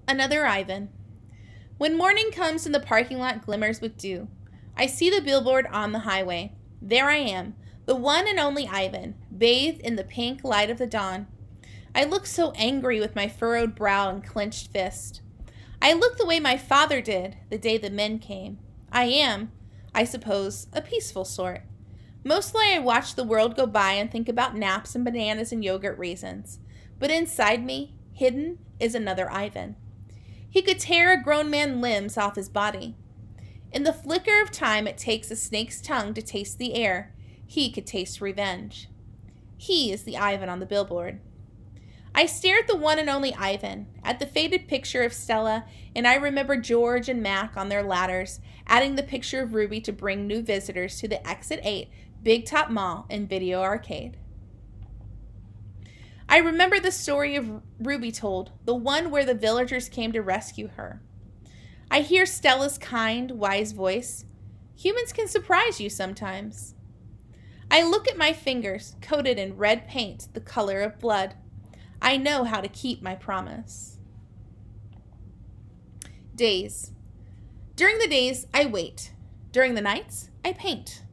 Another Ivan. When morning comes and the parking lot glimmers with dew, I see the billboard on the highway. There I am, the one and only Ivan, bathed in the pink light of the dawn. I look so angry with my furrowed brow and clenched fist. I look the way my father did the day the men came. I am, I suppose, a peaceful sort. Mostly I watch the world go by and think about naps and bananas and yogurt raisins. But inside me, hidden, is another Ivan. He could tear a grown man's limbs off his body. In the flicker of time it takes a snake's tongue to taste the air, he could taste revenge. He is the Ivan on the billboard. I stare at the one and only Ivan, at the faded picture of Stella, and I remember George and Mack on their ladders, adding the picture of Ruby to bring new visitors to the Exit 8 Big Top Mall and Video Arcade. I remember the story of Ruby told, the one where the villagers came to rescue her. I hear Stella's kind, wise voice. Humans can surprise you sometimes. I look at my fingers, coated in red paint, the color of blood. I know how to keep my promise. Days. During the days, I wait. During the nights, I paint.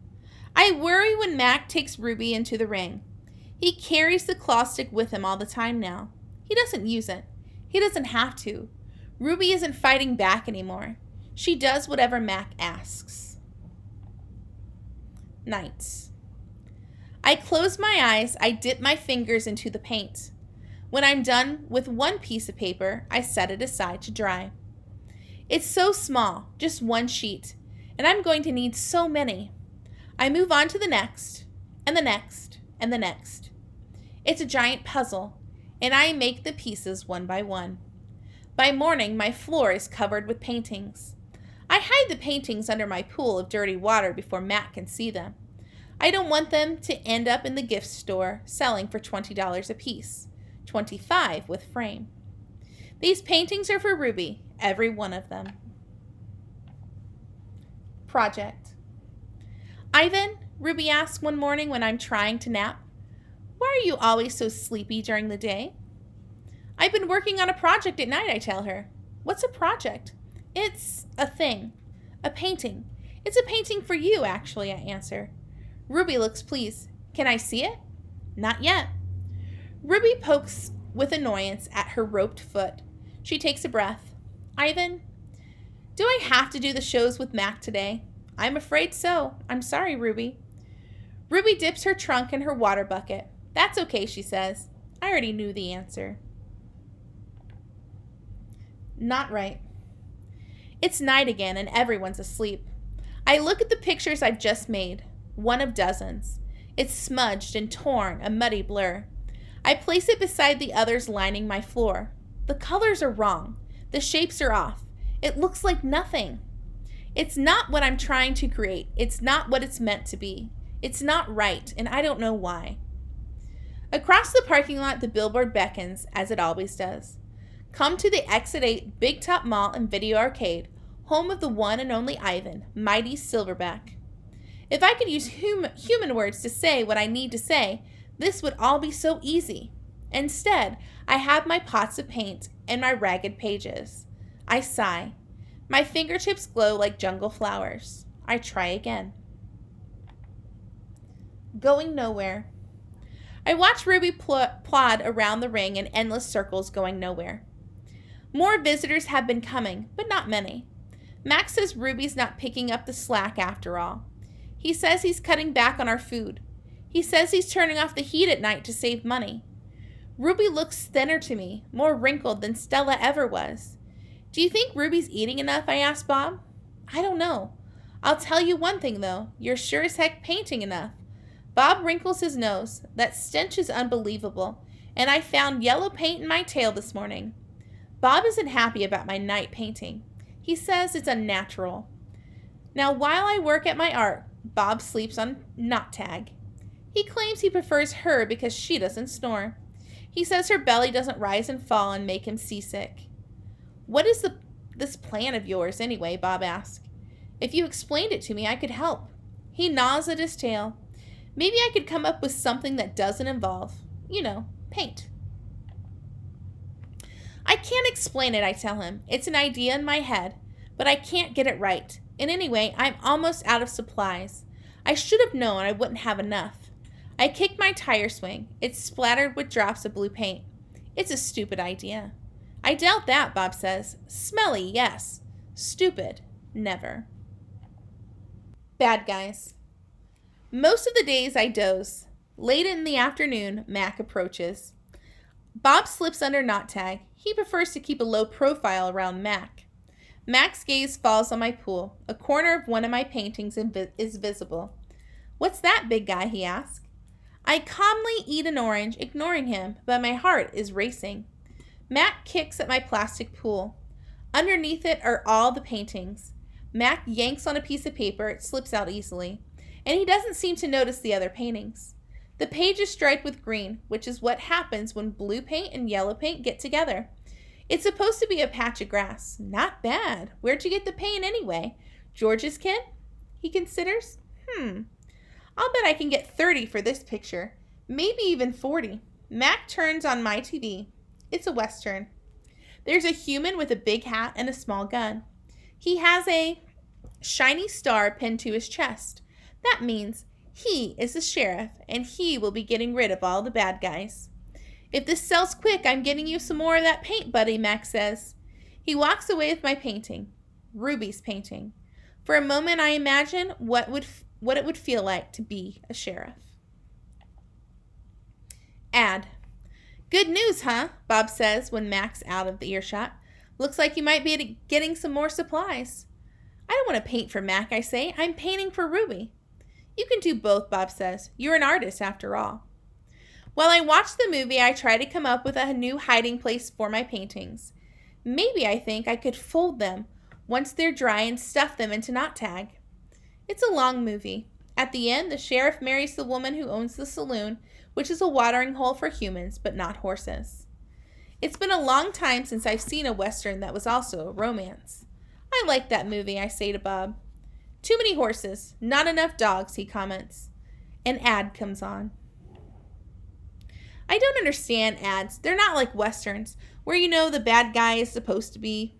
I worry when Mack takes Ruby into the ring. He carries the claw stick with him all the time now. He doesn't use it. He doesn't have to. Ruby isn't fighting back anymore. She does whatever Mack asks. Nights. I close my eyes, I dip my fingers into the paint. When I'm done with one piece of paper, I set it aside to dry. It's so small, just one sheet, and I'm going to need so many. I move on to the next, and the next, and the next. It's a giant puzzle, and I make the pieces one by one. By morning, my floor is covered with paintings. I hide the paintings under my pool of dirty water before Matt can see them. I don't want them to end up in the gift store selling for $20 a piece, $25 with frame. These paintings are for Ruby, every one of them. Project. Ivan, Ruby asks one morning when I'm trying to nap, why are you always so sleepy during the day? I've been working on a project at night, I tell her. What's a project? It's a thing. A painting. It's a painting for you, actually, I answer. Ruby looks pleased. Can I see it? Not yet. Ruby pokes with annoyance at her roped foot. She takes a breath. Ivan, do I have to do the shows with Mac today? I'm afraid so. I'm sorry, Ruby. Ruby dips her trunk in her water bucket. That's okay, she says. I already knew the answer. Not right. It's night again and everyone's asleep. I look at the pictures I've just made, one of dozens. It's smudged and torn, a muddy blur. I place it beside the others lining my floor. The colors are wrong. The shapes are off. It looks like nothing. It's not what I'm trying to create. It's not what it's meant to be. It's not right, and I don't know why. Across the parking lot, the billboard beckons, as it always does. Come to the Exit 8 Big Top Mall and Video Arcade, home of the one and only Ivan, mighty Silverback. If I could use human words to say what I need to say, this would all be so easy. Instead, I have my pots of paint and my ragged pages. I sigh. My fingertips glow like jungle flowers. I try again. Going nowhere. I watch Ruby plod around the ring in endless circles going nowhere. More visitors have been coming, but not many. Max says Ruby's not picking up the slack after all. He says he's cutting back on our food. He says he's turning off the heat at night to save money. Ruby looks thinner to me, more wrinkled than Stella ever was. Do you think Ruby's eating enough? I asked Bob. I don't know. I'll tell you one thing, though. You're sure as heck painting enough. Bob wrinkles his nose. That stench is unbelievable. And I found yellow paint in my tail this morning. Bob isn't happy about my night painting. He says it's unnatural. Now, while I work at my art, Bob sleeps on Not Tag. He claims he prefers her because she doesn't snore. He says her belly doesn't rise and fall and make him seasick. What is this plan of yours anyway? Bob asked. If you explained it to me, I could help. He gnaws at his tail. Maybe I could come up with something that doesn't involve, paint. I can't explain it, I tell him. It's an idea in my head, but I can't get it right. And anyway, I'm almost out of supplies. I should have known I wouldn't have enough. I kick my tire swing. It's splattered with drops of blue paint. It's a stupid idea. I doubt that, Bob says. Smelly, yes. Stupid, never. Bad guys. Most of the days I doze. Late in the afternoon, Mack approaches. Bob slips under knot tag. He prefers to keep a low profile around Mack. Mack's gaze falls on my pool. A corner of one of my paintings is visible. What's that, big guy? He asks. I calmly eat an orange, ignoring him, but my heart is racing. Mack kicks at my plastic pool. Underneath it are all the paintings. Mack yanks on a piece of paper. It slips out easily, and he doesn't seem to notice the other paintings. The page is striped with green, which is what happens when blue paint and yellow paint get together. It's supposed to be a patch of grass. Not bad. Where'd you get the paint anyway? George's kid? He considers. I'll bet I can get 30 for this picture. Maybe even 40. Mack turns on my TV. It's a Western. There's a human with a big hat and a small gun. He has a shiny star pinned to his chest. That means he is the sheriff, and he will be getting rid of all the bad guys. If this sells quick, I'm getting you some more of that paint, buddy, Mack says. He walks away with my painting, Ruby's painting. For a moment, I imagine what it would feel like to be a sheriff. Ad. Good news, huh? Bob says when Mack's out of the earshot. Looks like you might be getting some more supplies. I don't want to paint for Mack, I say. I'm painting for Ruby. You can do both, Bob says. You're an artist, after all. While I watch the movie, I try to come up with a new hiding place for my paintings. Maybe I think I could fold them once they're dry and stuff them into knot tag. It's a long movie. At the end, the sheriff marries the woman who owns the saloon, which is a watering hole for humans, but not horses. It's been a long time since I've seen a Western that was also a romance. I like that movie, I say to Bob. Too many horses, not enough dogs, he comments. An ad comes on. I don't understand ads. They're not like Westerns, where you know the bad guy is supposed to be.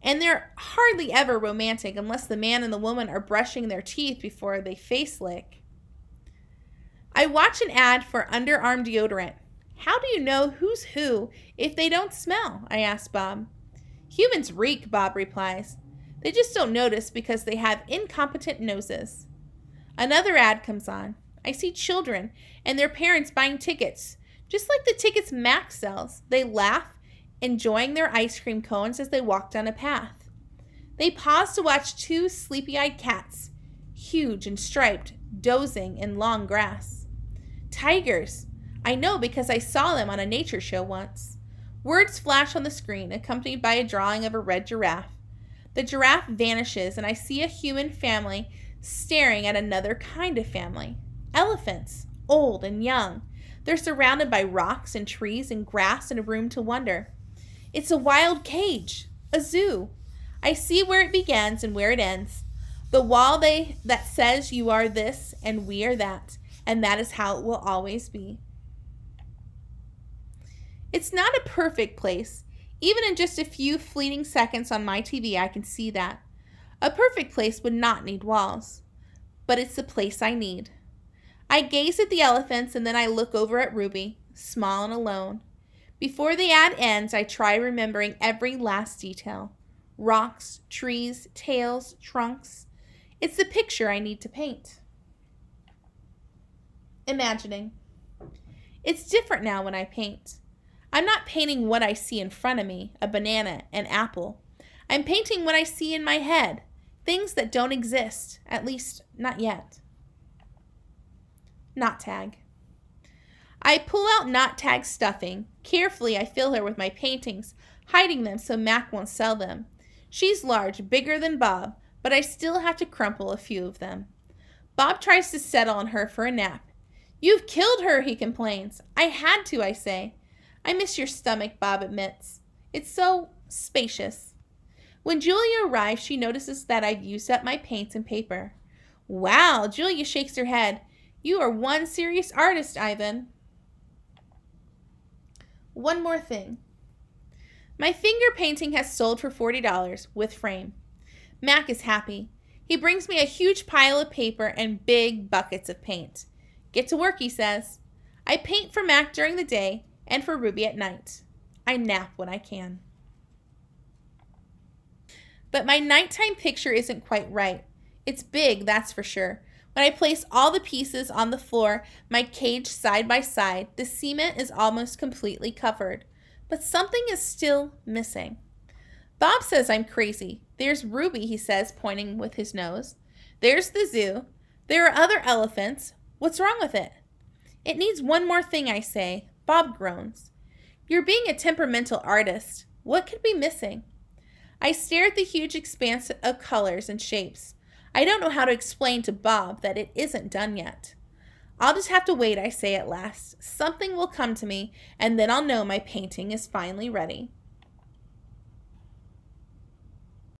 And they're hardly ever romantic unless the man and the woman are brushing their teeth before they face lick. I watch an ad for underarm deodorant. How do you know who's who if they don't smell? I ask Bob. Humans reek, Bob replies. They just don't notice because they have incompetent noses. Another ad comes on. I see children and their parents buying tickets, just like the tickets Mack sells. They laugh, enjoying their ice cream cones as they walk down a path. They pause to watch two sleepy-eyed cats, huge and striped, dozing in long grass. Tigers. I know because I saw them on a nature show once. Words flash on the screen, accompanied by a drawing of a red giraffe. The giraffe vanishes, and I see a human family staring at another kind of family. Elephants, old and young. They're surrounded by rocks and trees and grass and a room to wonder. It's a wild cage, a zoo. I see where it begins and where it ends. The wall that says you are this and we are that, and that is how it will always be. It's not a perfect place. Even in just a few fleeting seconds on my TV, I can see that. A perfect place would not need walls. But it's the place I need. I gaze at the elephants and then I look over at Ruby, small and alone. Before the ad ends, I try remembering every last detail. Rocks, trees, tails, trunks. It's the picture I need to paint. Imagining. It's different now when I paint. I'm not painting what I see in front of me, a banana, an apple. I'm painting what I see in my head, things that don't exist, at least not yet. Knot tag. I pull out knot tag stuffing. Carefully, I fill her with my paintings, hiding them so Mack won't sell them. She's large, bigger than Bob, but I still have to crumple a few of them. Bob tries to settle on her for a nap. You've killed her, he complains. I had to, I say. I miss your stomach, Bob admits. It's so spacious. When Julia arrives, she notices that I've used up my paints and paper. Wow, Julia shakes her head. You are one serious artist, Ivan. One more thing. My finger painting has sold for $40 with frame. Mack is happy. He brings me a huge pile of paper and big buckets of paint. Get to work, he says. I paint for Mack during the day and for Ruby at night. I nap when I can. But my nighttime picture isn't quite right. It's big, that's for sure. When I place all the pieces on the floor, my cage side by side, the cement is almost completely covered. But something is still missing. Bob says I'm crazy. There's Ruby, he says, pointing with his nose. There's the zoo. There are other elephants. What's wrong with it? It needs one more thing, I say. Bob groans. You're being a temperamental artist. What could be missing? I stare at the huge expanse of colors and shapes. I don't know how to explain to Bob that it isn't done yet. I'll just have to wait, I say at last. Something will come to me, and then I'll know my painting is finally ready.